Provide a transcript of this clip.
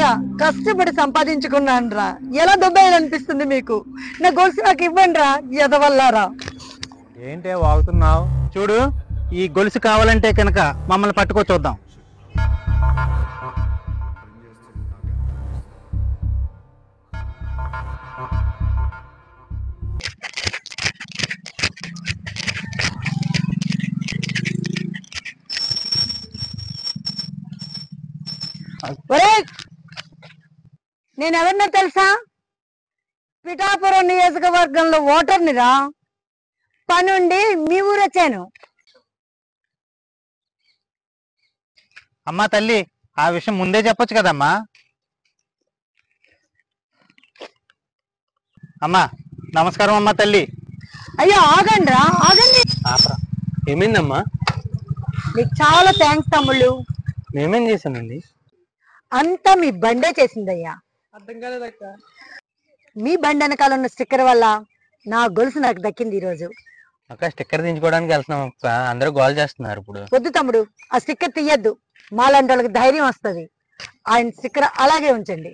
రా, కష్టపడి సంపాదించుకున్నాను రా. ఎలా దొబ్బేయాలనిపిస్తుంది మీకు? నా గొలుసు నాకు ఇవ్వండి రా, ఎదవల్లారా. ఏంటే వాగుతున్నావు? చూడు, ఈ గొలుసు కావాలంటే కనుక మమ్మల్ని పట్టుకో చూద్దాం. నేనెవరినో తెలుసా? పిఠాపురం నియోజకవర్గంలో ఓటర్ని రా. పనుండి మీ ఊరు వచ్చాను. అమ్మా తల్లి, ఆ విషయం ముందే చెప్పొచ్చు కదమ్మా. అమ్మా నమస్కారం. అమ్మా తల్లి. అయ్యో ఆగండి రా, ఆగండి. ఏమైందమ్మా? నీకు చాలా థ్యాంక్స్ తమ్ముళ్ళు. మేమేం చేశానండి? అంతా మీ బండే చేసిందయ్యా. అర్థం కాలేదక్క. మీ బండి వెనకాల ఉన్న స్టిక్కర్ వల్ల నా గొలుసు నాకు దక్కింది ఈ రోజు. అక్క స్టిక్కర్ దించుకోవడానికి వెళ్తున్నాం అక్క, అందరూ గోల్ చేస్తున్నారు. ఇప్పుడు వద్దు తమ్ముడు, ఆ స్టిక్కర్ తీయద్దు. మాలాంటి వాళ్ళకి ధైర్యం వస్తుంది. ఆయన స్టిక్కర్ అలాగే ఉంచండి.